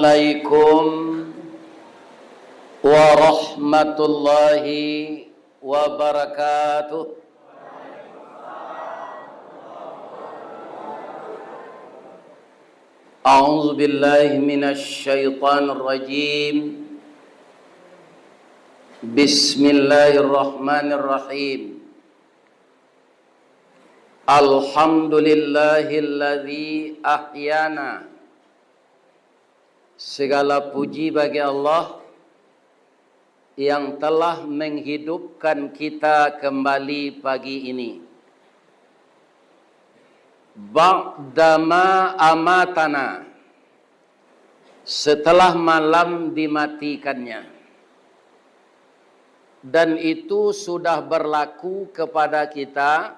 Assalamualaikum warahmatullahi wabarakatuh. A'udzu billahi minasy syaithanir rajim. Bismillahirrahmanirrahim. Alhamdulillahilladzi ahyana. Segala puji bagi Allah yang telah menghidupkan kita kembali pagi ini. Ba'dama amatana, setelah malam dimatikannya. Dan itu sudah berlaku kepada kita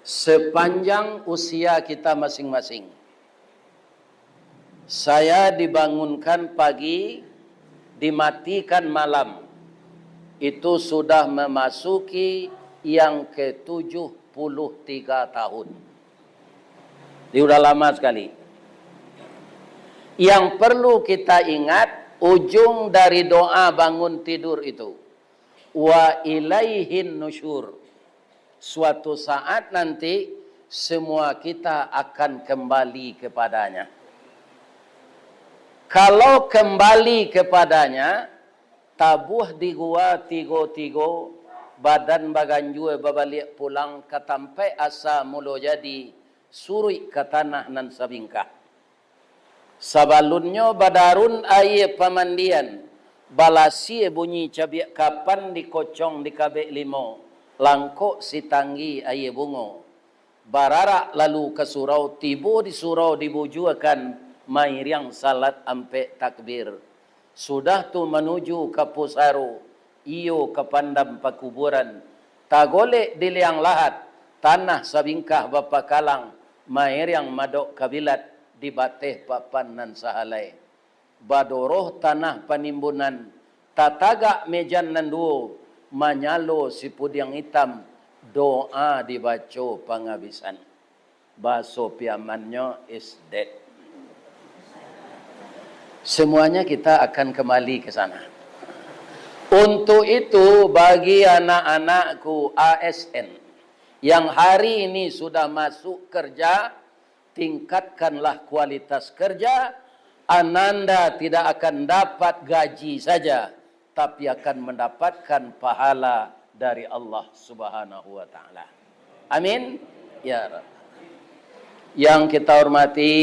sepanjang usia kita masing-masing. Saya dibangunkan pagi, dimatikan malam. Itu sudah memasuki yang ke-73 tahun. Ini sudah lama sekali. Yang perlu kita ingat, ujung dari doa bangun tidur itu. Wa ilaihin nusyur. Suatu saat nanti, semua kita akan kembali kepadanya. Kalau kembali kepadanya, tabuh di gua tigo-tigo, badan baganjue babalik pulang katampai asa mulo jadi, suri ke tanah nan sabingkah. Sabalunnya badarun aye pamandian, balasi bunyi cabiak kapan dikocong di kabek limo, langkok si tanggi aye bungo. Bararak lalu ke surau, tibo di surau dibujuakan, mairiang salat ampe takbir. Sudah tu menuju ke Pusaru, iyo ke pandam pakuburan. Tagolek di liang lahat, tanah sabingkah bapa kalang, mairiang madok kabilat, di bateh papan nan sahalai. Badoroh tanah panimbunan, tatagak mejan nan duo, manyalo si pudiang hitam, doa dibaco pangabisan. Baso piamannya is dead. Semuanya kita akan kembali ke sana. Untuk itu bagi anak-anakku ASN yang hari ini sudah masuk kerja, tingkatkanlah kualitas kerja. Ananda tidak akan dapat gaji saja, tapi akan mendapatkan pahala dari Allah Subhanahu wa taala. Amin ya Rabb. Yang kita hormati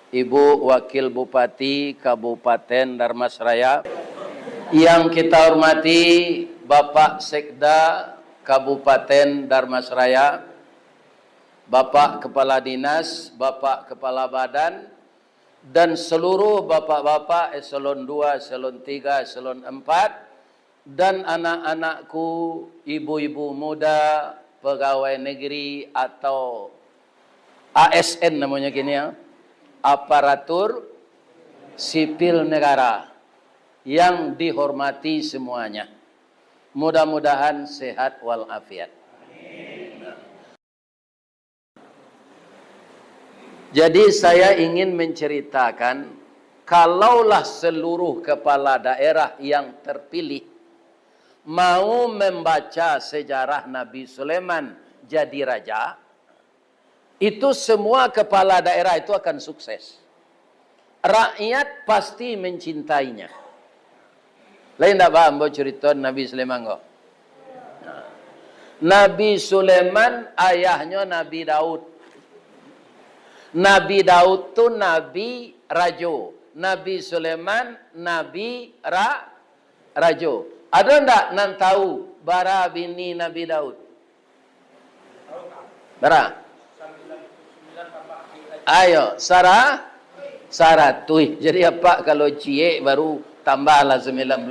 Ibu Wakil Bupati Kabupaten Dharmasraya, yang kita hormati Bapak Sekda Kabupaten Dharmasraya, Bapak Kepala Dinas, Bapak Kepala Badan, dan seluruh bapak-bapak eselon 2, eselon 3, eselon 4, dan anak-anakku, ibu-ibu muda, pegawai negeri atau ASN namanya gini ya, aparatur sipil negara yang dihormati semuanya. Mudah-mudahan sehat walafiat. Jadi saya ingin menceritakan, kalaulah seluruh kepala daerah yang terpilih mau membaca sejarah Nabi Sulaiman jadi raja, itu semua kepala daerah itu akan sukses. Rakyat pasti mencintainya. Lain tak paham bawa cerita Nabi Sulaiman kok? Nabi Sulaiman ayahnya Nabi Daud. Nabi Daud tu Nabi Rajo. Nabi Sulaiman Nabi Rajo. Ada tak nan tahu bara bini Nabi Daud? Bara? Ayo, Sarah Tui. Jadi apa kalau cie baru tambahlah 99.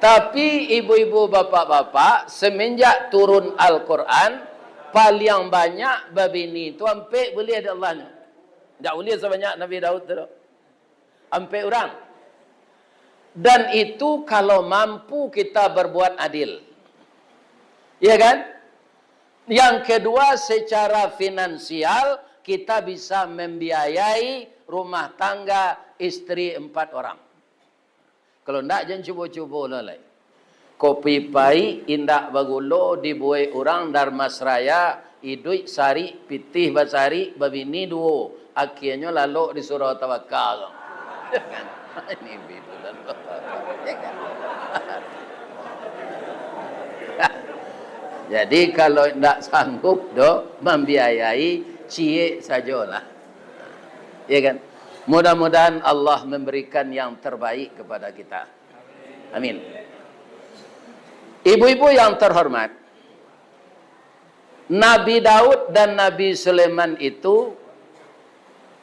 Tapi ibu-ibu bapak-bapak semenjak turun Al-Quran paling banyak babini itu sampai boleh ada Allahnya. Tak boleh sebanyak Nabi Daud tu. Sampai orang. Dan itu kalau mampu kita berbuat adil. Ya kan? Yang kedua, secara finansial kita bisa membiayai rumah tangga istri 4 orang. Kalau tidak, jangan cuba-cuba lah. Kopi pai, indak bagulo, dibuai orang Darmasraya, idui sari, pitih basari, babini duo. Akhirnya lalu disuruh tawakal. Ini betul dan jadi kalau tidak sanggup membiayai, cie sajalah. Ya kan? Mudah-mudahan Allah memberikan yang terbaik kepada kita. Amin. Ibu-ibu yang terhormat, Nabi Daud dan Nabi Sulaiman itu,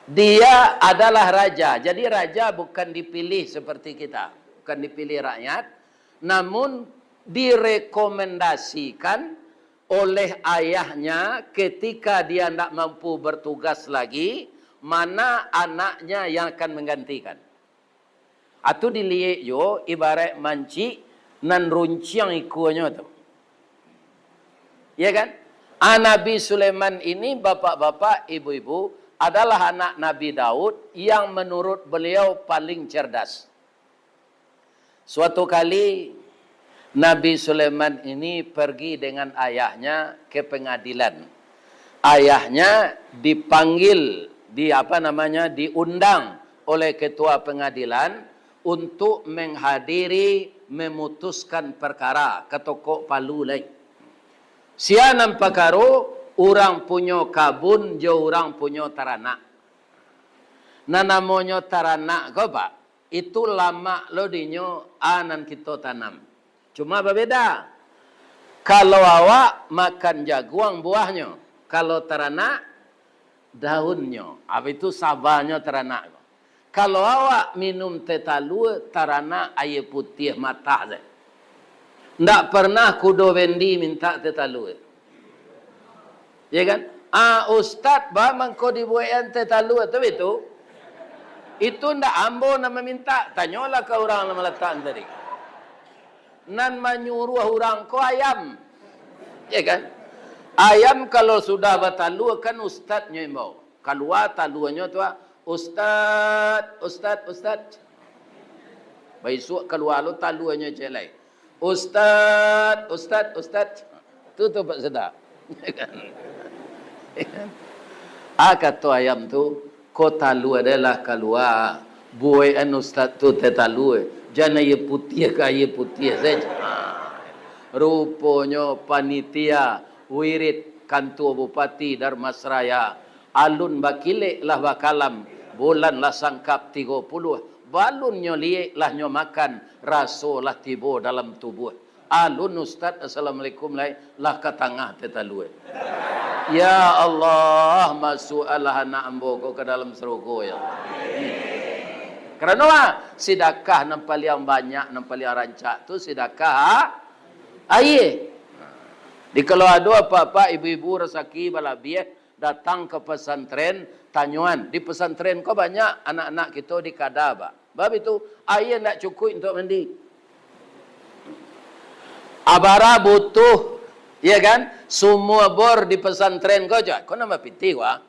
dia adalah raja. Jadi raja bukan dipilih seperti kita. Bukan dipilih rakyat. Namun direkomendasikan oleh ayahnya ketika dia tidak mampu bertugas lagi, mana anaknya yang akan menggantikan. Atau dilihat yo ibarat manci nan runciang ikunya tu. Ya kan? Nabi Sulaiman ini, bapak-bapak, ibu-ibu, adalah anak Nabi Daud yang menurut beliau paling cerdas. Suatu kali Nabi Sulaiman ini pergi dengan ayahnya ke pengadilan. Ayahnya dipanggil, diundang oleh ketua pengadilan untuk menghadiri memutuskan perkara ketokok palu lain. Sianam perkara orang punya kabun jo orang punya taranak. Nanamonyo taranak ko pak, itu lama lo dinyo anan kita tanam. Cuma berbeda. Kalau awak makan jaguang buahnya, kalau teranak daunnya. Apa itu sabarnya teranak. Kalau awak minum teh talua, teranak air putih mata saya. Tidak pernah kudo Wendi minta teh talua. Ya kan? Ustaz, bang kau dibuat teh talua tu itu. Itu tidak ambo nama minta. Tanyalah ke orang yang meletak tadi. Nan menyuruh orang ko ayam. Ya kan? Ayam kalau sudah bertalu kan ustaznya yang bawa. Keluar taluannya tu ustaz. Besok keluar lu taluannya celai. Ustaz. Tu Pak sedap. Ya kan? Kata ayam tu, ko talu adalah keluar. Buai ustaz tu talu. Jangan ia putih ke ia putih saja. Rupanya panitia wirid kantor bupati Darmasraya alun bakilek lah bakalam bulan lah sangkap 30 balunnya liek lah nyo makan raso lah tibo dalam tubuh alun ustaz assalamualaikum lah ke tengah tetalue. Ya Allah, masuk Allah anak ambo ko ke dalam serogo ya. Kerana sedekah nampak yang banyak, nampak yang rancak tu sedekah air. Di kalau ada apa-apa ibu-ibu rezeki balabiah datang ke pesantren tanyuan. Di pesantren kau banyak anak-anak kita di kadaba. Bab itu air nak cukup untuk mandi. Abara butuh, ya kan? Semua bor di pesantren kau je. Kau nama piti wah.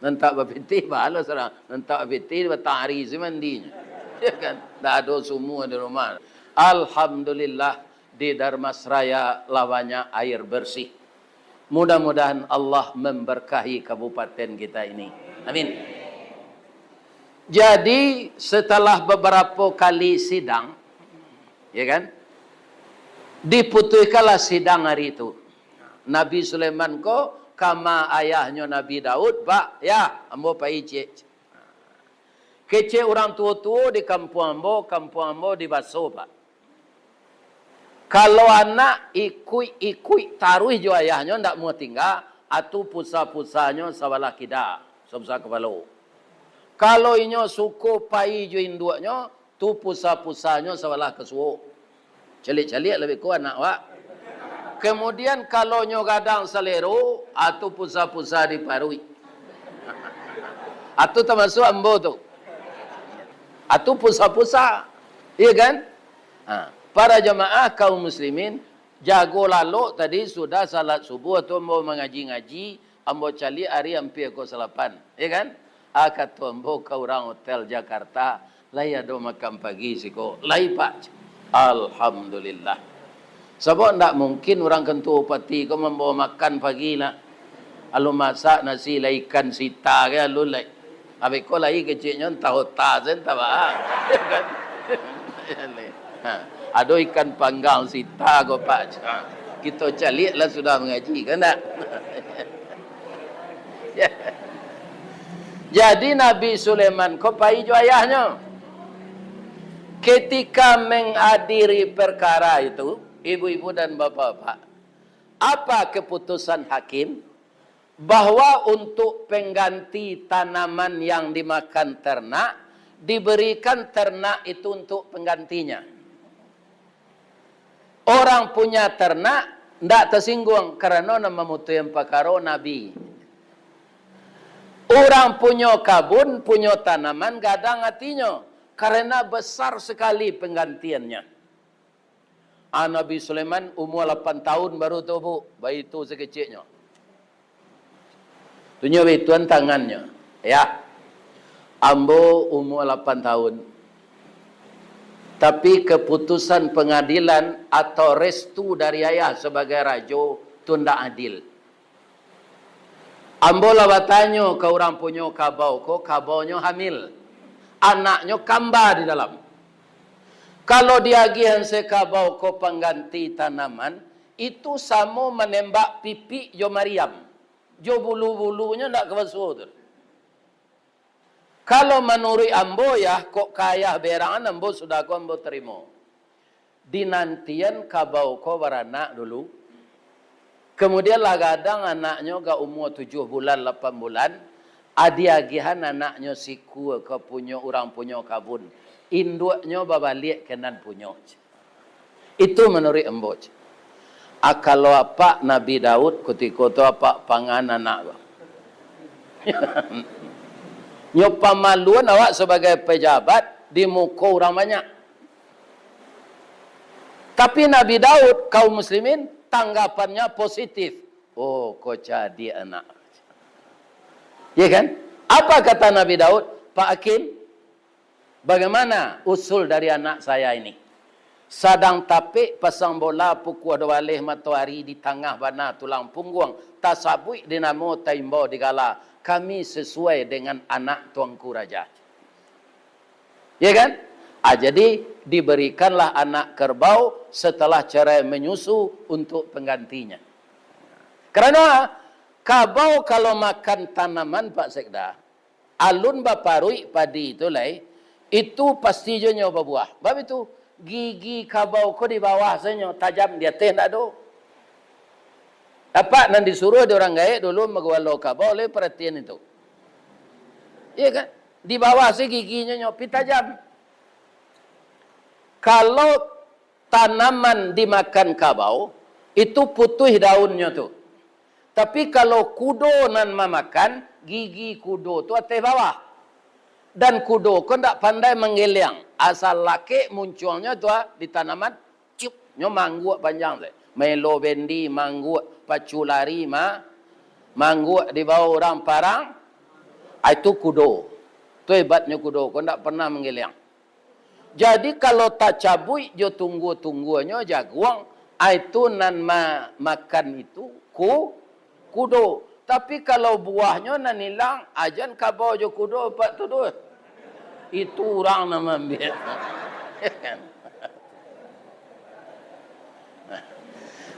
Nantak bapiti bahala serang. Nantak bapiti batari si mandinya. Ya kan? Tak ada semua di rumah. Alhamdulillah di Darmasraya lawannya air bersih. Mudah-mudahan Allah memberkahi kabupaten kita ini. Amin. Jadi setelah beberapa kali sidang, ya kan? Diputuskanlah sidang hari itu. Nabi Sulaiman ko kama ayahnya Nabi Daud, pak, ya, ambo pai cek. Kece orang tua-tua di kampung ambo di Baso, pak. Kalau anak ikut taruh jo ayahnya ndak mau tinggal, atau pusa-pusanya sawalah kida, sebesar kepala. Kalau inyo suku pai jo induknya, tu pusa-pusanya sawalah kesuo. Celik-celik lebih kuat anak wak. Kemudian kalau nyo gadang selero, atau pusa-pusa diparui. Atau termasuk ambo tu. Atau pusa-pusa. Iya kan? Para jemaah kaum muslimin, Jago lalu tadi sudah salat subuh atau mau mengaji-ngaji, ambo cali hari hampir ko 8. Ya kan? Kata ambo ke orang hotel Jakarta, lai ada makan pagi siko. Lai pak. Alhamdulillah. Sebab tak mungkin orang kentu upati ko membawa makan pagi lah. Alu masak nasi lai ikan sita ke alu lai. Habis ko lai kecilnya tahu tazen tak bah. Kan? Ada ikan panggang sita ko pak. Kita calik lah sudah mengaji kan tak? Jadi Nabi Sulaiman ko pai jo ayahnya. Ketika menghadiri perkara itu, ibu-ibu dan bapak-bapak, apa keputusan hakim? Bahwa untuk pengganti tanaman yang dimakan ternak, diberikan ternak itu untuk penggantinya. Orang punya ternak tidak tersinggung karena nama mutu yang pakaro Nabi. Orang punya kabun, punya tanaman, gadang hatinya. Karena besar sekali penggantiannya. Nabi Sulaiman umur 8 tahun baru tu bu. Bayi itu sekecilnya. Tunjuk ituan tangannya. Ya. Ambo umur 8 tahun. Tapi keputusan pengadilan atau restu dari ayah sebagai raja itu tidak adil. Ambo lawatannya ke orang punya kabau ko, kabaunya hamil. Anaknya kamba di dalam. Kalau diagihan sekabau ko pengganti tanaman, itu sama menembak pipi Jo Maryam. Jo bulu-bulunya tidak kebasuh. Kalau menurut ambo ya, kok kaya berangan ambo sudah ko ambo terima. Dinantian kabau ko beranak dulu. Kemudian lah gadang anaknya ke umur 7 bulan, 8 bulan. Adiagihan anaknya siku ke punya orang punya kabun. Induknya babalik kenan punya. Itu menurut ambo. Kalau apa Nabi Daud ketika itu apa pangan anak. Nyopa maluan awak sebagai pejabat di muka orang banyak. Tapi Nabi Daud kaum muslimin tanggapannya positif. Oh, kau jadi anak. Ya kan? Apa kata Nabi Daud? Pak Hakim, bagaimana usul dari anak saya ini? Sadang tapik pasang bola pukul 2 walih matahari di tengah bana tulang punggung. Tasabui dinamo taimbo digala. Kami sesuai dengan anak tuanku raja. Ya kan? Jadi diberikanlah anak kerbau setelah cerai menyusu untuk penggantinya. Karena kabau kalau makan tanaman Pak Sekda, alun baparui padi itu lai, itu pasti je nyoba buah. Sebab itu gigi kabau ko di bawah saja tajam dia teh tak do. Dapat nan disuruh dia orang gaek dulu megawalo kabau le perhatian itu. Iya kan? Di bawah si giginya nyopi tajam. Kalau tanaman dimakan kabau, itu putih daunnya tu. Tapi kalau kudo nan memakan, gigi kudo tu atas bawah. Dan kudo ko ndak pandai menggeleng. Asal laki munculnya tu di tanaman, ciup, nyo mangguak panjang le. Melo bendi mangguak, paculari mangguak di bawah orang parang. Itu kudo. Tu hebatnya kudo, ko ndak pernah menggeleng. Jadi kalau tak cabui, jo tunggu-tunggunya jaguang, itu nan makan itu kudo. Tapi kalau buahnya nan hilang, ajan kabau jo kudo pak tu doh. Itu orang nama ambil.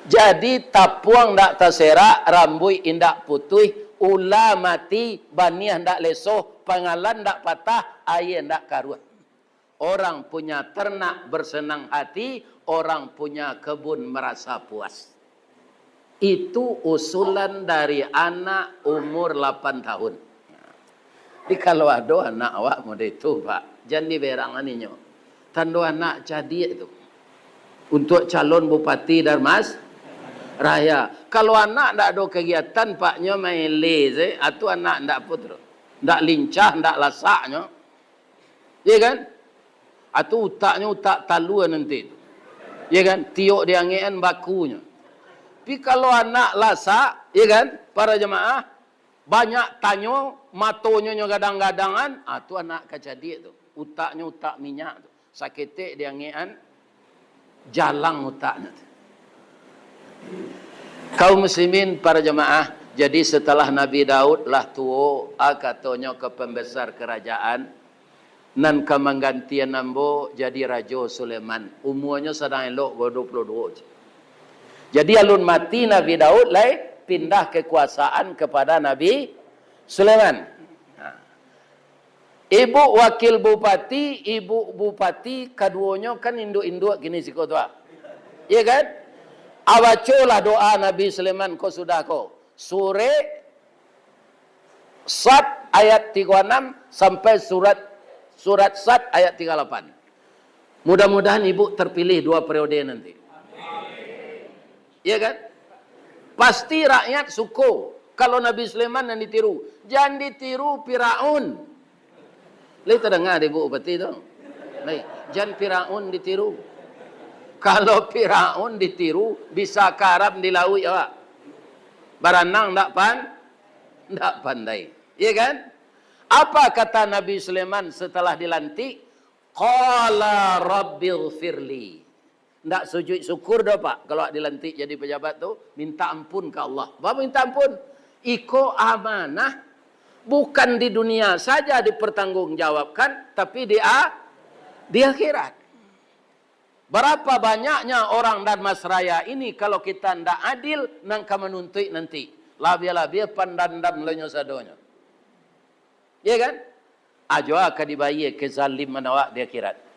Jadi tapuang ndak terserak, rambut indak putih, ulah mati, baniah ndak lesoh, pangalan ndak patah, air ndak karuan. Orang punya ternak bersenang hati, orang punya kebun merasa puas. Itu usulan dari anak umur 8 tahun. Jadi kalau ada anak awak muda itu, Pak, jangan diberangan ini. Tanda anak jadi itu. Untuk calon bupati Darmas Raya. Kalau anak tidak ada kegiatan, paknya main leze, atau anak tidak putra. Tidak lincah, tidak lasaknya. Ya kan? Atau utaknya utak taluan nanti itu. Ya kan? Tiuk dia ngean bakunya. Tapi kalau anak lasak, ya kan? Para jemaah, banyak tanyo, matonya gadang-gadangan, tu anak kacadik tu. Utaknya utak minyak tu. Sakitik dia ngean, jalang utaknya tu. Kaum muslimin, para jemaah, jadi setelah Nabi Daud lah tuo, katanya ke pembesar kerajaan, nan kemanggantian nambo jadi Raja Sulaiman. Umurnya sedang elok 22. Jadi alun mati Nabi Daud lai pindah kekuasaan kepada Nabi Sulaiman. Ibu wakil bupati, ibu bupati, keduanya kan induk-induk gini siko tua. Iya kan? Abacolah doa Nabi Sulaiman ko sudah ko. Sure Sad ayat 36 sampai surat Sad ayat 38. Mudah-mudahan ibu terpilih 2 periode nanti. Iya kan? Pasti rakyat suko kalau Nabi Sulaiman yang ditiru. Jangan ditiru Firaun. Lihat dengar ibu bupati tu. Jangan Firaun ditiru. Kalau Firaun ditiru bisa karam dilaui awak. Baranang ndak pandai. Iya kan? Apa kata Nabi Sulaiman setelah dilantik? Qala rabbighfirli. Ndak sujud syukur dah Pak. Kalau dilantik jadi pejabat tu, minta ampun ke Allah. Apa minta ampun? Iko amanah bukan di dunia saja dipertanggungjawabkan, tapi di akhirat. Berapa banyaknya orang dan masraya ini kalau kita ndak adil nangka menuntut nanti. Labia-labia pandandam lenyo sadonya. Ya kan? Ajo akan dibayar ke zalim manawak di akhirat.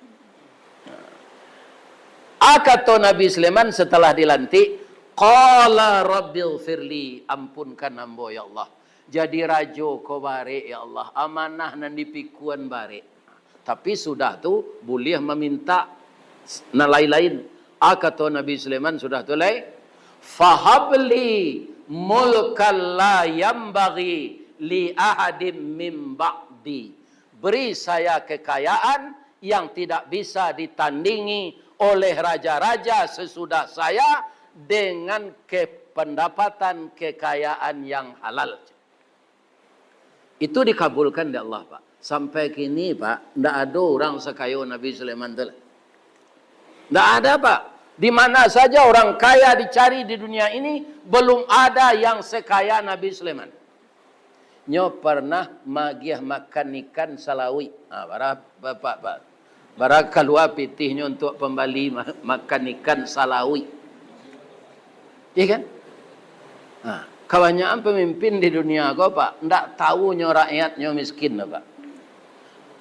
Kata Nabi Sulaiman setelah dilantik, qala rabbighfirli, ampunkan ambo ya Allah. Jadi rajo ko bare ya Allah, amanah nan dipikuan bare. Tapi sudah tu boleh meminta na lain-lain. Kata Nabi Sulaiman sudah tu lai, fahabli mulkan la yambaghi li ahadim min ba'di. Beri saya kekayaan yang tidak bisa ditandingi oleh raja-raja sesudah saya dengan pendapatan kekayaan yang halal. Itu dikabulkan oleh Allah, Pak. Sampai kini, Pak, tidak ada orang sekaya Nabi Sulaiman itu. Tidak ada, Pak. Di mana saja orang kaya dicari di dunia ini, belum ada yang sekaya Nabi Sulaiman. Nyo pernah magiah makan ikan salawi. Bapak, Pak. Barak keluar pitihnya untuk kembali makan ikan salawi. Iya kan? Kebanyakan pemimpin di dunia kau Pak, ndak tahu nyo rakyatnya miskin Pak.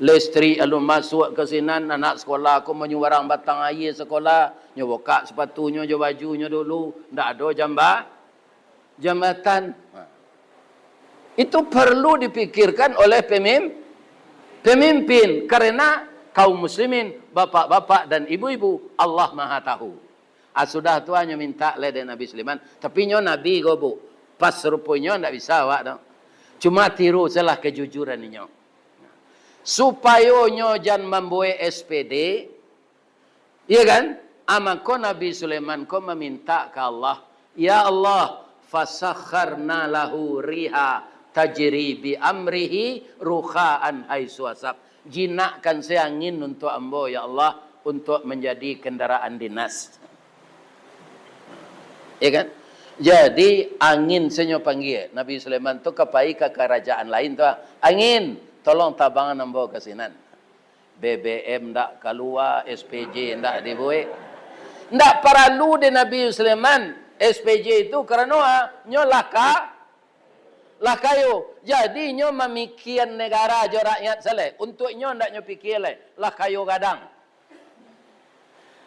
Lestri alun masuk ke sinan anak sekolah aku menyuarang batang air sekolah, nyo buka sepatunya, nyo bajunya dulu, ndak ada jambatan. Itu perlu dipikirkan oleh pemimpin karena kaum muslimin, bapak-bapak dan ibu-ibu, Allah Maha tahu. Sudah tu hanya minta le dari Nabi Sulaiman, tapi nyo Nabi go bu, pas rupanya ndak bisa awak dong. Cuma tiru salah kejujuran nyo. Supaya nyo jangan membuat SPD, iya kan? Amako Nabi Sulaiman ko meminta ke Allah, ya Allah, fasakharna lahu riha tajri bi amrihi ruhaan haitsu asab. Jinakkan saya angin untuk ambo ya Allah untuk menjadi kendaraan dinas. Ya kan? Jadi angin senyo panggil Nabi Sulaiman tu kepai ke kerajaan lain tu. Angin, tolong tabangan ambo ke sinan. BBM ndak keluar, SPJ ndak dibuat. Ndak perlu di Nabi Sulaiman SPJ itu karena nyo lah kayo. Jadi nyo memikian negara jo rakyat saleh. Untuk nyo ndak nyo pikir lah kayo gadang.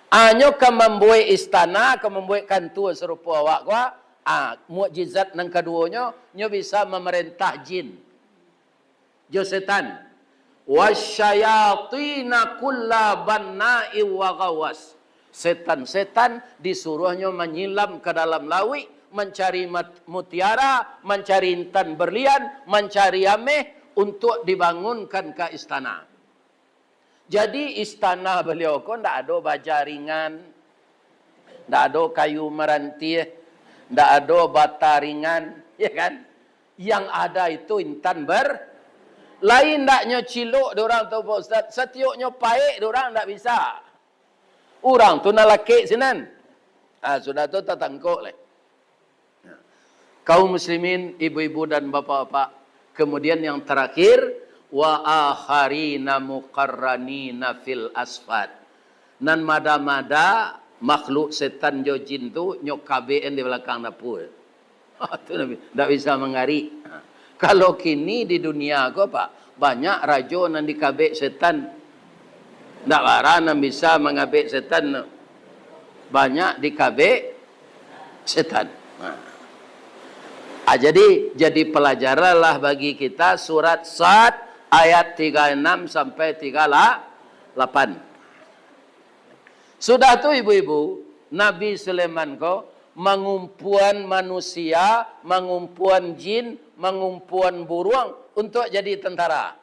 Nyo ke membuat istana, ke membuat kantor serupa awak gua. Mukjizat nang keduanya nyo bisa memerintah jin. Jo setan. Wasyayatina kulla banna'i wa gawas. Setan-setan disuruhnya menyilam ke dalam laut, mencari mutiara, mencari intan berlian, mencari ameh untuk dibangunkan ke istana. Jadi istana beliau kok ndak ada baja ringan, ndak ada kayu meranti, ndak ada bata ringan, ya kan? Yang ada itu intan lain ndaknya ciluk dorang tu Pak Ustaz, setiuknya paik dorang ndak bisa. Orang tu nak laki sinan. Sudah tu tertangkuk lah. Kaum muslimin, ibu-ibu dan bapa-bapa. Kemudian yang terakhir, wa akharina muqarranina fil asfad. Nan mada-mada makhluk setan jo jin tu nyok KBN di belakang dapur. Tu Nabi ndak bisa mengari. Kalau kini di dunia ko Pak, banyak rajo nan dikabek setan. Ndak barang nan bisa mengabek setan. Banyak dikabek setan. Jadi pelajaranlah bagi kita surat Sad ayat 36 sampai 38. Sudah tu ibu-ibu, Nabi Sulaiman ko mengumpuan manusia, mengumpuan jin, mengumpuan burung untuk jadi tentara.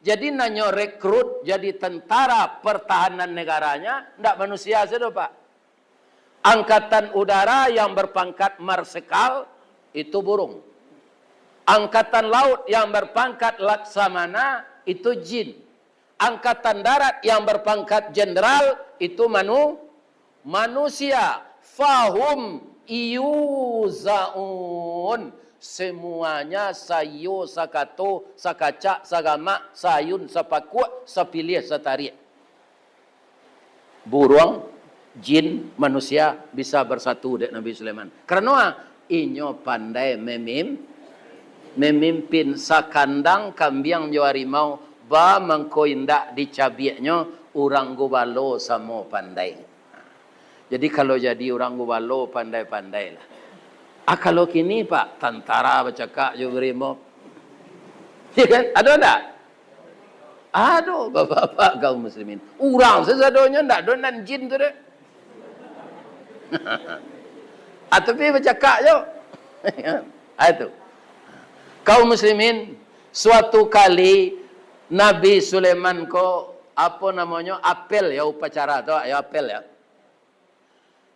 Jadi nanyo rekrut jadi tentara pertahanan negaranya, ndak manusia saja Pak. Angkatan udara yang berpangkat marsikal itu burung. Angkatan laut yang berpangkat laksamana itu jin. Angkatan darat yang berpangkat jenderal itu manusia. Fahum yuzaun. Semuanya sayo, sakato, sakacak, sagama, sayun, sapakut, sapilih, satarik. Burung, jin, manusia bisa bersatu dengan Nabi Sulaiman. Karena inyo pandai memimpin sakandang kambing jo harimau ba mengkoindak dicabiaknya orang gubalo samo pandai. Jadi kalau jadi orang gubalo pandai-pandai lah. Kalau kini Pak tentara bercakap jo harimau. Ya kan? Ada enggak? Aduh, bapak-bapak kaum muslimin. Orang sesadonya ndak donan jin tu deh. Tapi bercakap je. Itu. Kaum muslimin, suatu kali Nabi Sulaiman ko apa namanya apel ya upacara tu ya apel ya.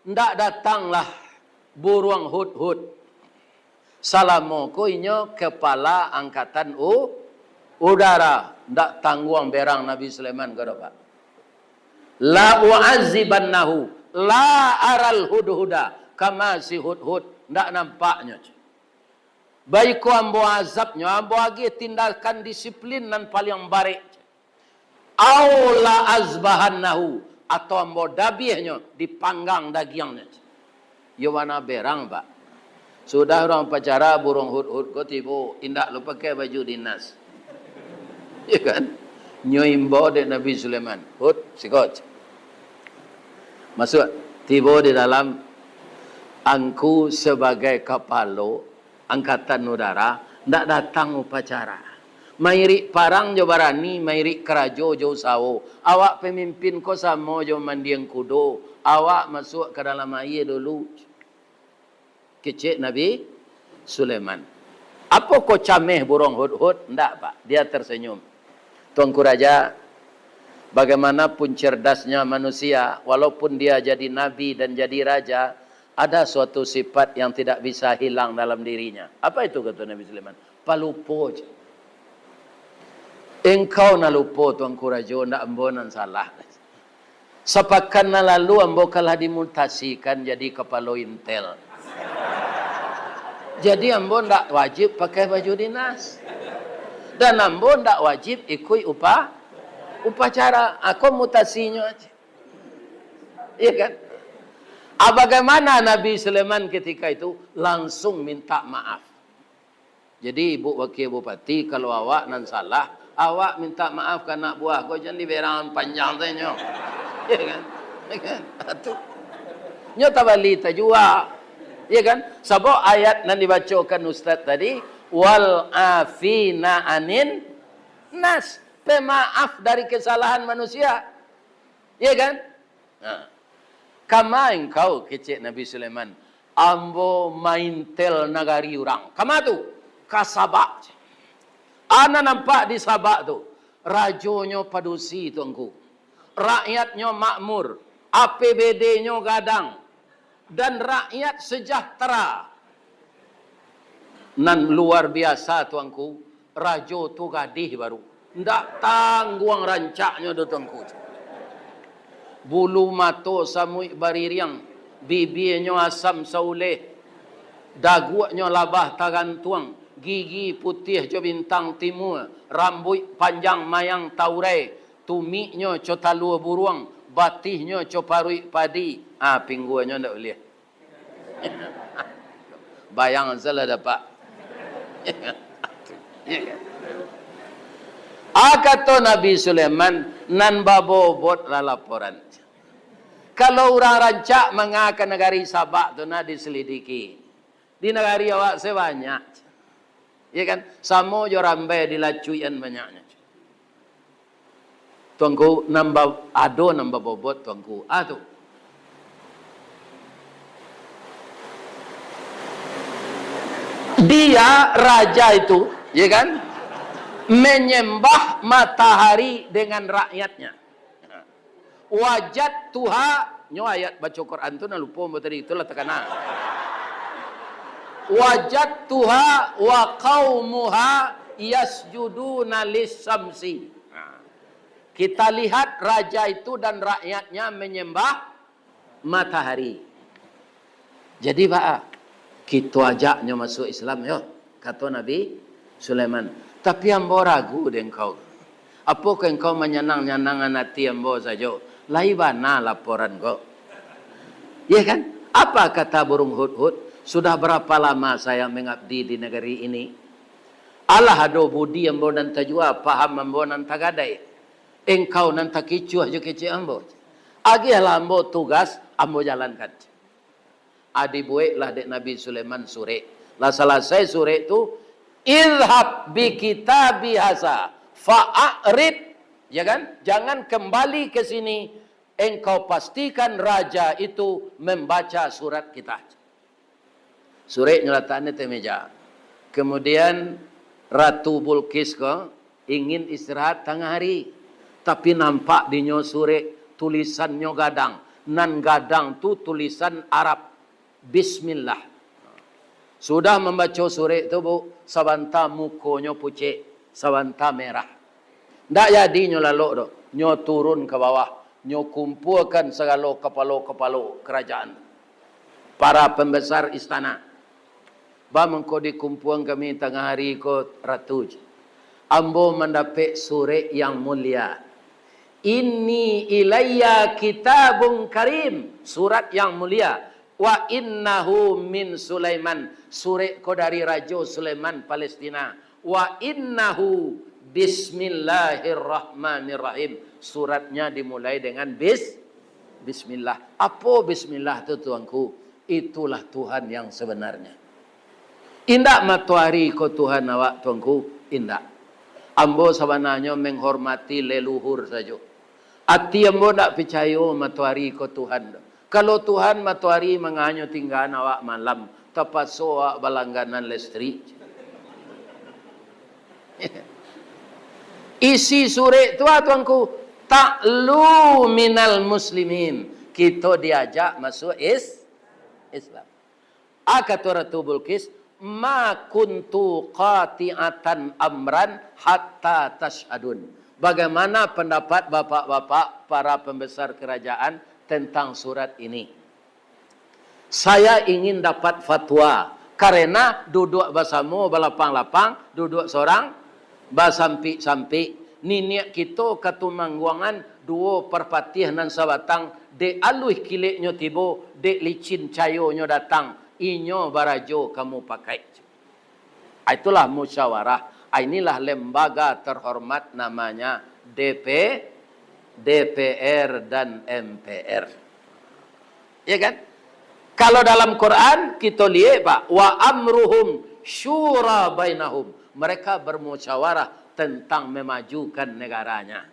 Ndak datanglah burung hud-hud. Salamo ko inyo kepala angkatan udara. Ndak tangguang berang Nabi Sulaiman ko Pak. La u'azibannahu la aral hudhuda kama si hud-hud ndak nampaknya. Baik ko ambo azabnya, ambo agi tindakan disiplin nan paling baik. Aula azbahannahu atau ambo dabihnya dipanggang dagingnya. Yo wana berang Pak. Sudah orang pacara burung hud-hud ko tibo indak lu pakai baju dinas. Ya kan? Nyoimbo de Nabi Sulaiman. Hud sikot. Masuk tiba di dalam angku sebagai kapalo angkatan udara ndak datang upacara. Mairi parang jo barani, mairi kerajo jo sawo. Awak pemimpin ko samo jo mandiang kudo. Awak masuk ke dalam air dulu. Kecik Nabi Sulaiman. Apa ko cameh burung hud-hud? Ndak Pak. Dia tersenyum. Tuanku Raja, bagaimanapun cerdasnya manusia, walaupun dia jadi nabi dan jadi raja, ada suatu sifat yang tidak bisa hilang dalam dirinya. Apa itu kata Nabi Sulaiman? Palupo. Engkau na lupo Tuanku Raja, ndak ambonan salah. Sepakan na lalu ambo kalah dimutasikan jadi kepala intel. Jadi ambo ndak wajib pakai baju dinas. Dan ambo ndak wajib ikut upacara. Aku mutasinya aja. Iya kan? Bagaimana Nabi Sulaiman ketika itu langsung minta maaf. Jadi ibu wakil bupati kalau awak nan salah, awak minta maaf ke anak buah kau jangan diberang panjang saja. Iya kan? Iya kan? Atuh. Nyo tabali tajua. Iya kan? Sebab ayat nan dibacakan Ustaz tadi, wal afina anin nas. Pemaaf dari kesalahan manusia. Iya kan? Nah. Kama engkau kecik Nabi Sulaiman. Ambo maintel nagari orang. Kama tu? Kasabak. Ana nampak di Sabak tu. Rajonyo padusi tuanku. Rakyatnya makmur. APBD-nya gadang. dan rakyat sejahtera. Nan luar biasa tuanku, rajo tu gadih baru. Ndak tangguang rancaknya do tuanku. Bulu mato samui baririang, bibirnya asam sauleh, daguaknya labah tagantuang, gigi putih jo bintang timur, rambut panjang mayang taurai, tumiknya co talua buruang, batihnya co parui padi. Pingguannya ndak boleh. Bayang salah dapat. Kata Nabi Sulaiman, nan babobot lah laporan. Kalau orang rancak mengakan negari Sabak tu nak diselidiki. Di negari awak sebanyak. Ya kan? Samo jo rambai dilacuian banyaknya. Tuanku nambah ado nambah bobot tuanku. Tu. Dia raja itu, ya kan? Menyembah matahari dengan rakyatnya. Wajat Tuha, nyo ayat baca Quran tu nak lupa tadi itulah tekanan. Wajat Tuha wa qaumuha yasjuduna lis-samsi. Kita lihat raja itu dan rakyatnya menyembah matahari. Jadi Pak, kita ajaknya masuk Islam yo, kata Nabi Sulaiman. Tapi ambo ragu dengan kau. Apakah engkau menyenang-nyenangkan hati ambo saja? Laibana laporan kau. Ya kan? Apa kata burung hud-hud? Sudah berapa lama saya mengabdi di negeri ini? Allah ado budi ambo dan tajua, paham ambo dan tagadai. Engkau nan takicuah jo kece ambo. Agilah ambo tugas, ambo jalankan. Adi bueklah dek Nabi Sulaiman sure. Lah selesai sure itu, idhab bi kitabi hasa fa'arid, ya kan? Jangan kembali ke sini, engkau pastikan raja itu membaca surat kita. Surat nyelataannya di meja. Kemudian Ratu Bilqis ingin istirahat tengah hari, tapi nampak di nyo surat tulisannya gadang. Nan gadang tu tulisan Arab. Bismillah. Sudah membaca surat itu bu, sabanta mukonya pucet, sabanta merah. Ndak jadi nyo lalok do, nyo turun ke bawah, nyo kumpulkan segala kepala-kepala kerajaan, para pembesar istana. Ba mengko dikumpulkan kami tengah hari ko ratu. Ambo mendapat surat yang mulia. Inni ilayya kitabun karim, surat yang mulia. Wa innahu min Sulaiman, surat ko dari Raja Sulaiman Palestina. Wa innahu bismillahirrahmanirrahim, suratnya dimulai dengan bismillah. Apa bismillah itu tuanku? Itulah Tuhan yang sebenarnya. Indak matahari ko Tuhan awak tuanku, indak. Ambo sebenarnya menghormati leluhur saja. Ati ambo ndak percaya matahari ko Tuhan. Kalau Tuhan matahari menganyo tinggalan awak malam, tapaso awak balangganan listrik. Isi surat itu tuanku, ta'lu minal muslimin. Kita diajak masuk Islam. Kata Ratu Bilqis, ma kuntu qati'atan amran hatta tashhadun. Bagaimana pendapat bapak-bapak para pembesar kerajaan tentang surat ini? Saya ingin dapat fatwa karena duduk bersama balapang-lapang, duduk seorang basampi-sampi. Niniak kita katumangguangan dua perpatih nan sabatang de aluih kileknya tibo, de licin cayonya datang, inyo barajo kamu pakai. Itulah musyawarah. Inilah lembaga terhormat namanya DPR dan MPR. Ya kan? Kalau dalam Quran kita lihat Pak, wa amruhum syura bainahum. Mereka bermusyawarah tentang memajukan negaranya.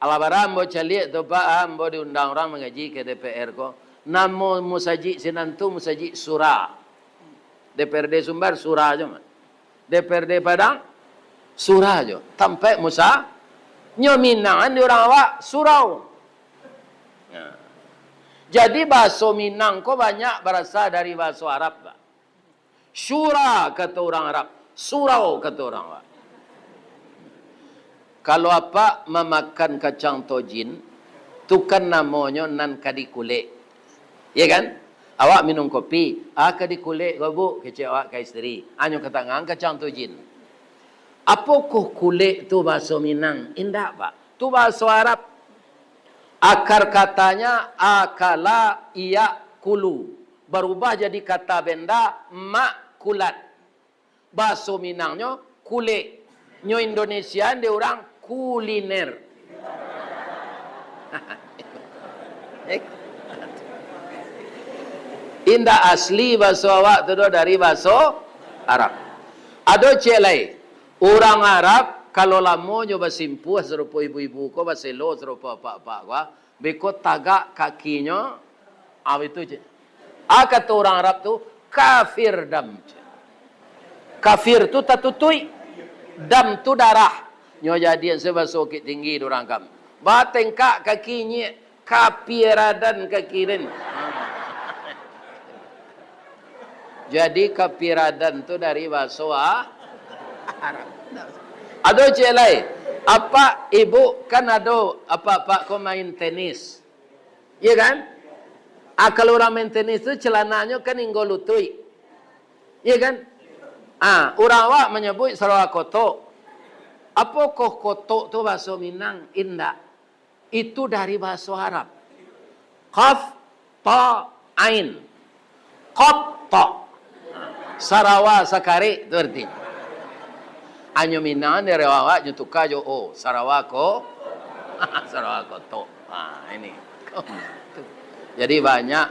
Alabara ambo caliak tu Pak, ambo diundang orang mengaji ke DPR ko. Namo musaji sinantu musaji surah. DPRD Sumbar surah aja mah. DPRD Padang surah aja. Sampai nyominangan di orang awak surau. Jadi bahasa Minang kok banyak berasal dari bahasa Arab, Pak. Syura kata orang Arab, surau kata orang Arab. Kalau apa memakan kacang tojin, tu kan namanya nan kadikule. Ya kan? Awak minum kopi, kadikule kau bu, kecik awak ke isteri. Anyo kata ngang kacang tojin. Apa kok kulit tu bahasa Minang? Indah, Pak. Tu bahasa Arab. Akar katanya akala iya kulu. Berubah jadi kata benda makulat. Bahasa Minangnya kulit. Nyo Indonesia dia orang kuliner. Indah asli bahasa awak tu dari bahasa Arab. Ada celai. Orang Arab kalau lama nyo basimpuh serupa ibu-ibu ko baselo serupa pak-pak ko, beko tagak kakinya itu je. Kata orang Arab tu kafir dam. Kafir tu tatutui. Dam tu darah. Nyo jadi sebab sakit tinggi dorang kam. Batengkak kakinya kapiradan kakirin. Jadi kapiradan tu dari bahasa Arab. Ada celai. Apa ibu kan ada apa kau main tenis. Iya kan? Kalau orang main tenis tu celananya kan inggo lutui. Iya kan? Orang awak menyebut Sarawak kotok. Apa kok kotok tu bahasa Minang? Indah. Itu dari bahasa Arab. Qaf, ta, ain. Kotok. Sarawak sakari itu artinya. Anyo Minang dari awak nyetuka jo Sarawak ko. Sarawak kotok. Ini. Jadi banyak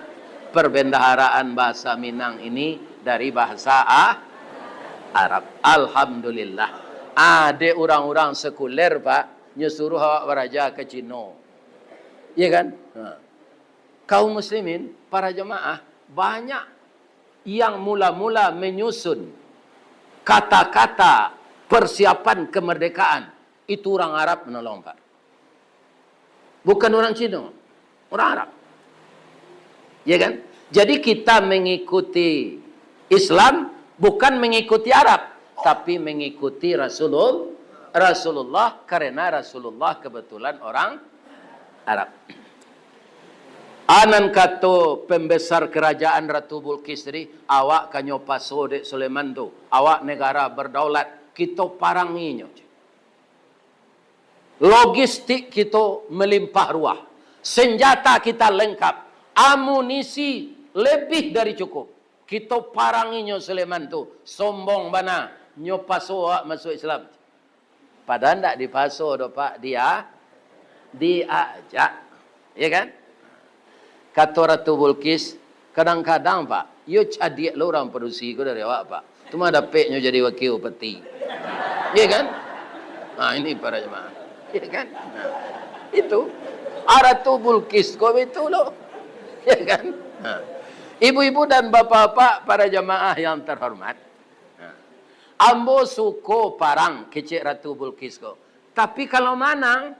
perbendaharaan bahasa Minang ini dari bahasa Arab. Alhamdulillah. Ada orang-orang sekuler, Pak, nyuruh awak beraja ke Cina. Iya kan? Kaum muslimin, para jemaah, banyak yang mula-mula menyusun kata-kata persiapan kemerdekaan. Itu orang Arab menolong, Pak. Bukan orang Cina. Orang Arab. Ya kan? Jadi kita mengikuti Islam bukan mengikuti Arab, tapi mengikuti Rasulullah karena Rasulullah kebetulan orang Arab. Anan kata pembesar kerajaan Ratu Bilqis tadi, awak kanyo paso dek Sulaiman tu, awak negara berdaulat, kita paranginyo. Logistik kita melimpah ruah, senjata kita lengkap, amunisi lebih dari cukup. Kita paranginyo Sulaiman tu, sombong bana. Nyo paso masuk Islam. Padahal tak dipaso do Pak, dia diajak. Ya kan? Kata Ratu Bilqis, kadang-kadang Pak, yo cadik lo orang produksi ko dari awak Pak. Cuma dapet nyo jadi wakil peti. Ya kan? Ini para jemaah. Ya kan? Itu Ratu Bilqis ko itu lo. Ya kan? Ibu-ibu dan bapak-bapak para jemaah yang terhormat. Ambo suko parang kecik Ratu Bilqis ko. Tapi kalau manang,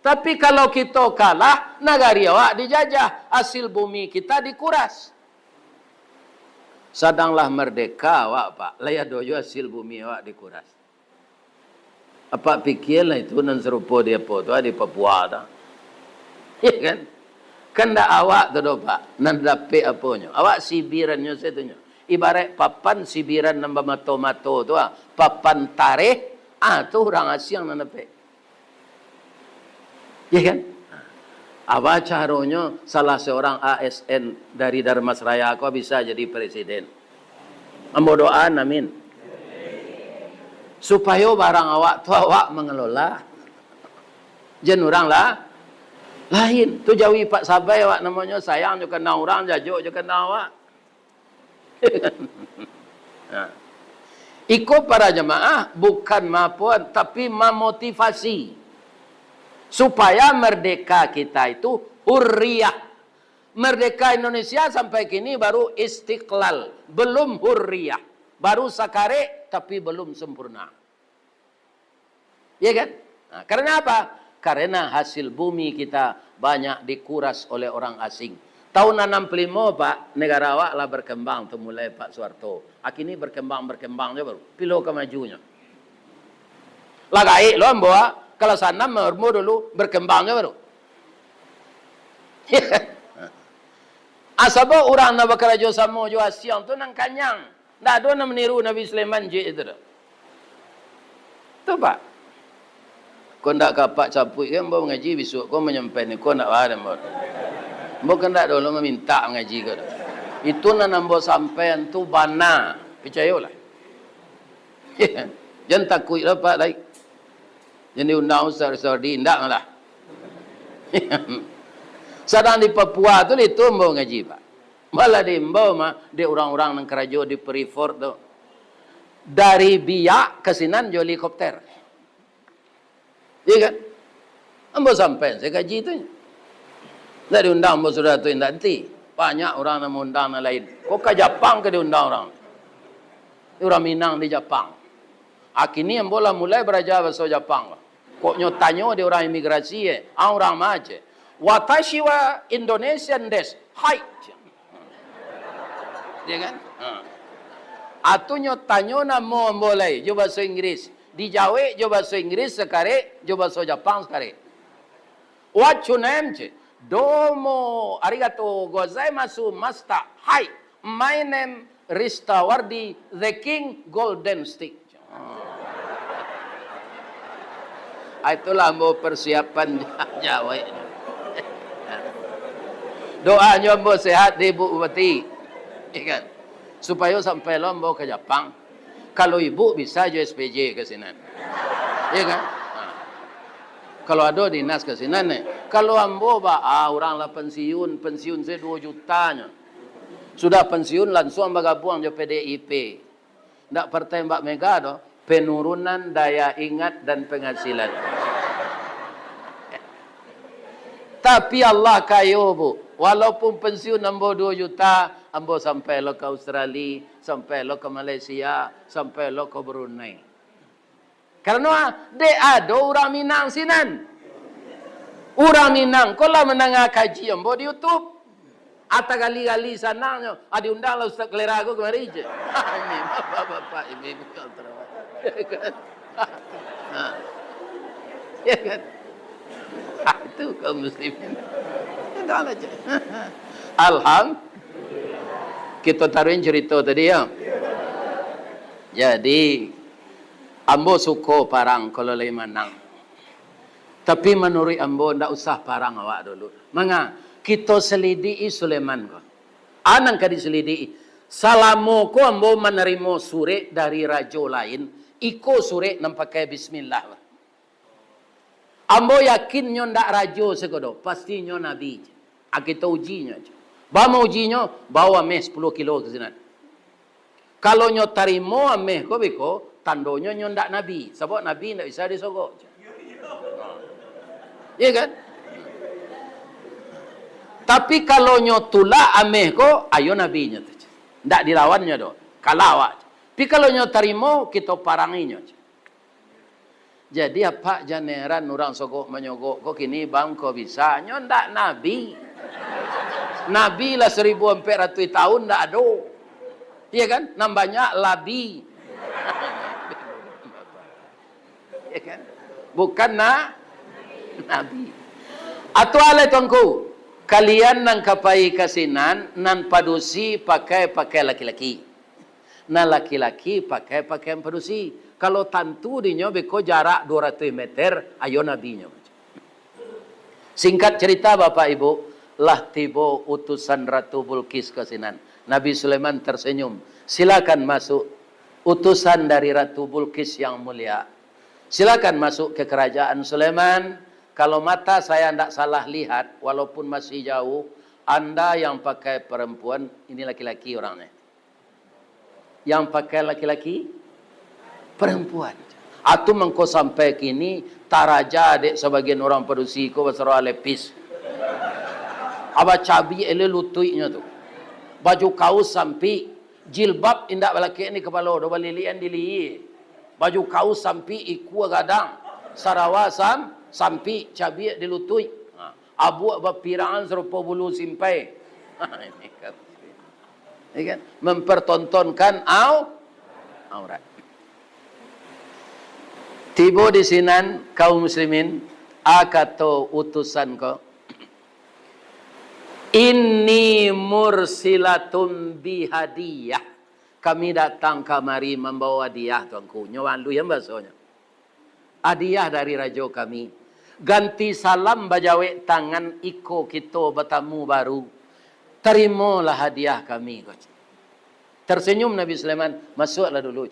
tapi kalau kita kalah, nagari awak dijajah, hasil bumi kita dikuras. Sadanglah merdeka awak Pak, laya dojo hasil bumi awak dikuras. Apa pikirlah itu nan serupa dia po tu di Papua dah. Ya kan? Kanda awak tu do Pak, nan dapat apanya. Awak sibirannya setunya. Ibarat papan sibiran nambah mato-mato tu papan tareh, tu orang Asia yang nandape. Ya kan? Apa caranya salah seorang ASN dari Dharmasraya kau bisa jadi presiden? Ambo doa amin. Supaya barang awak tu awak mengelola. Jen orang lah lain. Tu jauhi Pak Sabai awak namanya sayang juga kena orang, jajuk juga kena awak. Ikut para jemaah bukan maupun tapi memotivasi supaya merdeka kita itu hurriyah. Merdeka Indonesia sampai kini baru istiqlal, belum hurriyah. Baru sakare tapi belum sempurna. Ya kan? Karena apa? karena hasil bumi kita banyak dikuras oleh orang asing. Tahun 65 Pak, negara awak lah berkembang tu mulai Pak Soeharto. Akhirnya berkembang je baru. Pilo kemajunya. Lah gaik lo amboa, kalau sana mermu dulu berkembang je baru. Asaba orang nak bekerja sama jo Asyang tu nang kanyang. Ndak ada nak meniru Nabi Sulaiman je itu dah. Tu Pak. Kau ndak kapak capuk kan bawa mengaji besok kau menyampai ni kau ndak ada mbak. Mbak kan ndak dulu meminta mengaji kau. Itu nak nambo sampai tu bana. Percayalah. Jangan takut lah Pak lagi. Jadi undang ustaz di ndak lah. Sedang di Papua tu itu mbak ngaji Pak. Malah di mbak mah di orang-orang yang kerja di Freeport tu. Dari Biak ke Sinan jo helikopter. Iya kan? Mbak sampai saya kaji itu. Tidak diundang mbak sudah tu nanti. Banyak orang yang undang yang lain. Kok ke Jepang ke diundang orang? Orang Minang di Jepang. Akhirnya mbak mulai belajar bahasa Jepang. Kok nyotanya di orang imigrasi orang macam. Watashi wa Indonesian desu. Hai. Dia kan? Atunya tanyo na mo boleh jo bahasa Inggris. Di Jawa jo bahasa Inggris sekare, jo bahasa Jepang sekare. What your name? Domo arigato gozaimasu master. Hai. My name Rista Wardi, the King Golden Stick. Itulah mau persiapan Jawa ini. Doanya mau sehat di Ibu Bupati. Kan? Supaya sampai lombo ke Jepang. Kalau ibu bisa je SPJ ke sini. Ya kan? Kalau ada dinas ke sini nih. Kalau ambo orang lah pensiun saya 2 jutanya. Sudah pensiun langsung bergabung je PDIP. Ndak partai Mbak Mega do, penurunan daya ingat dan penghasilan. Tapi Allah kayo Bu. Walaupun pensiun ambo 2 juta, ambo sampai lo ke Australia, sampai lo ke Malaysia, sampai lo ke Brunei. Karena ada orang Minang sinan. Orang Minang, kalau menengah kaji ambo di YouTube. Ata gali-gali sananya, ada undang lah Ustaz Kelerago kemari je. Ini bapak-bapak, ibu-ibu yang terawat. Ya kan? Itu kaum muslimin. Alhamdulillah. Kita taruhin cerita tadi ya. Jadi ambo suko parang kalau lagi manang. Tapi menurut ambo ndak usah parang awak dulu. Manga kita selidiki Sulaiman ko. Anang ka diselidiki. Salamu ko ambo menerima sure dari raja lain. Iko sure nang pakai bismillah. Ambo yakin nyo ndak raja sekodo. Pasti nyo nabi. Kita ujinya. Bawa ujinya, bawa meh 10 kilo ke sini. Kalau nyo tarimo ameh ko biko, tandonyo nyo ndak nabi. Sebab nabi ndak bisa disogok. Iya kan? Tapi kalau nyo tula ameh ko, ayo nabinya tu. Ndak dilawannya do. Kalawak. Tapi kalau nyo tarimo, kita paranginya. Jadi apa janeran orang sogok menyogok kok kini bang kok bisa nyo ndak nabi. Nabi lah 1400 tahun ndak ada. Iya kan? Nambahnya labi. Iya kan? Bukan nabi. Atau ale tongku. Kalian nang kapai kasinan nan padusi pakai laki-laki. Nah laki-laki pakai pakaian padusi. Kalau tantu dinyo beko jarak 200 meter ayo nabinya. Singkat cerita Bapak Ibu, lah tiba utusan Ratu Bilqis ke Sinan. Nabi Sulaiman tersenyum. Silakan masuk utusan dari Ratu Bilqis yang mulia. Silakan masuk ke kerajaan Sulaiman. Kalau mata saya tidak salah lihat, walaupun masih jauh, Anda yang pakai perempuan, ini laki-laki orangnya. Yang pakai laki-laki, perempuan. Atau mengko sampai kini, taraja adik sebagian orang produksi ko basara lepis. Aba cabi ele lututnya tu. Baju kaus sampai jilbab indak balaki ni kepala do balilian dili. Baju kaus sampai iku gadang sarawasam Sampai cabiak dilutui. Abuak berpiraan serupa bulu simpai. Ini kan. Ini kan. Mempertontonkan aurat. Tiba di sinan kaum muslimin. Akato utusan ko. Inni mursilatun bihadiyah. Kami datang kemari membawa hadiah tuanku. Nyawan lu yang bahasanya. Hadiah dari raja kami. Ganti salam bajawek tangan iko kita bertamu baru. Terimalah hadiah kami. Tersenyum Nabi Sulaiman. Masuklah dulu.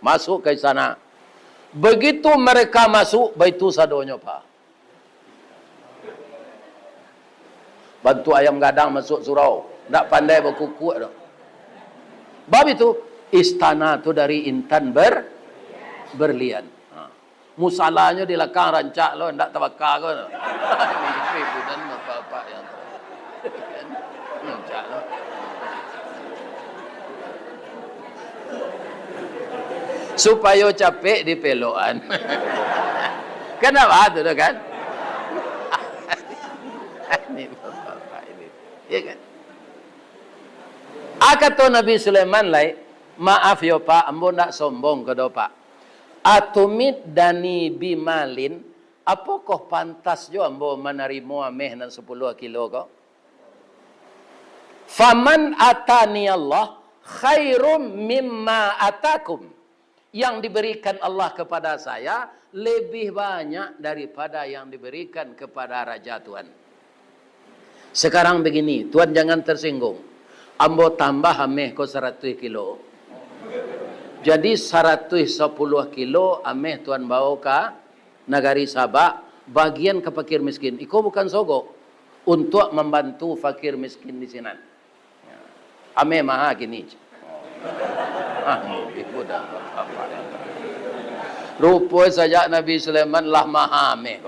Masuk ke sana. Begitu mereka masuk, baitu sadonya pak. Bantu ayam gadang masuk surau. Tak pandai berkukuk dah. Bab itu, istana tu dari intan berlian. Musalahnya di belakang rancak lo, tak terbakar ke. Ini bukan bapak-bapak yang rancak lo. Supaya capek di peloan. Kenapa tu kan? Ini bapak ini. Ya kan? Kata Nabi Sulaiman lai, maaf yo pak, ambo nak sombong ke do pak. Atumit dani bimalin, apakah pantas jo ambo menerima ameh nan 10 kilo ko? Faman atani Allah khairum mimma atakum. Yang diberikan Allah kepada saya lebih banyak daripada yang diberikan kepada Raja Tuhan. Sekarang begini, Tuhan jangan tersinggung. Ambo tambah ameh ko 100 kilo. Jadi 110 kilo ameh Tuhan bawa ke negari Sabah. Bagian ke fakir miskin. Iko bukan sogok. Untuk membantu fakir miskin di sini. Ameh maha gini. Ibu dah apa. Rupa saja Nabi Sulaiman lah maha ameh.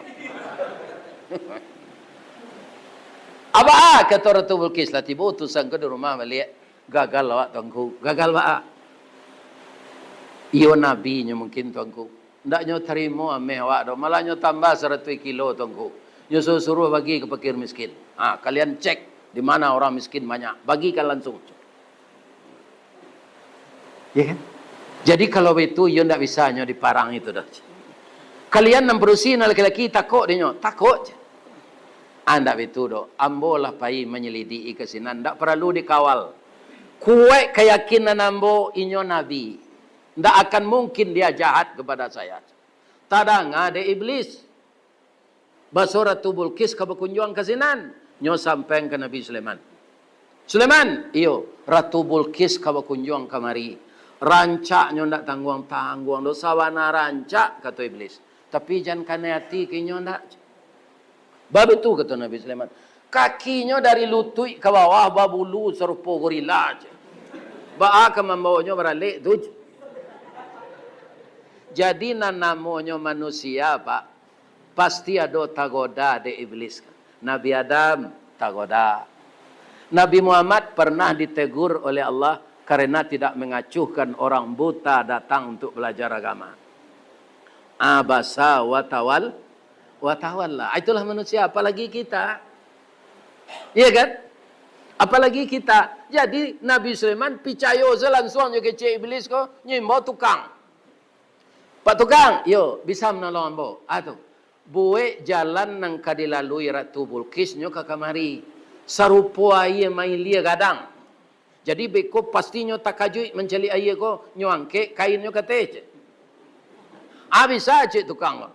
Apa kata Ratu Bilqis lah tiba utusan ke di rumah balik gagal awak tuanku. Gagal ba? Iyo nabi nya mungkin tuanku. Ndak nyo terima ameh awak do, malah nyo tambah 100 kilo tuanku. Nyo suruh bagi ke fakir miskin. Kalian cek di mana orang miskin banyak, bagikan langsung. Ya kan? Jadi kalau itu yo ndak bisa nyo diparang itu dah. Kalian namperusi laki-laki takut dia nyo, takut. Anda itu do, ambo lah pai menyelidiki ke sini, ndak perlu dikawal. Kuat keyakinan ambo inyo nabi. Ndak akan mungkin dia jahat kepada saya. Tadang ada iblis. Basura Ratu Bilqis ke berkunjung ke sinan. Nyo sampai ke Nabi Sulaiman. Sulaiman, iyo, Ratu Bilqis ke berkunjung kemari. Rancak nyo ndak tangguang-tangguang do sawana rancak kata iblis. Tapi jangan kena hati ke nyo ndak. Bab itu kata Nabi Sulaiman. Kakinya dari lutut ke bawah babulu serupa gorila aja. Ba akan membawanya beralik tu. Jadi namanya manusia pak, pasti ada tagoda de iblis. Nabi Adam tagoda. Nabi Muhammad pernah ditegur oleh Allah karena tidak mengacuhkan orang buta datang untuk belajar agama. Abasa wa tawalla. Itulah manusia, apalagi kita. Iya kan? Apalagi kita. Jadi Nabi Sulaiman percaya langsung je kecil iblis ko nyimbo tukang. Pak tukang, yo bisa menolong ambo. Atuh. Buat jalan nang kadilalui Ratu Bilqis nyo ke kamari. Sarupa aye main lia gadang. Jadi beko pastinya takajui menceli aye ko nyo angke kain nyo kate. Bisa cik tukang.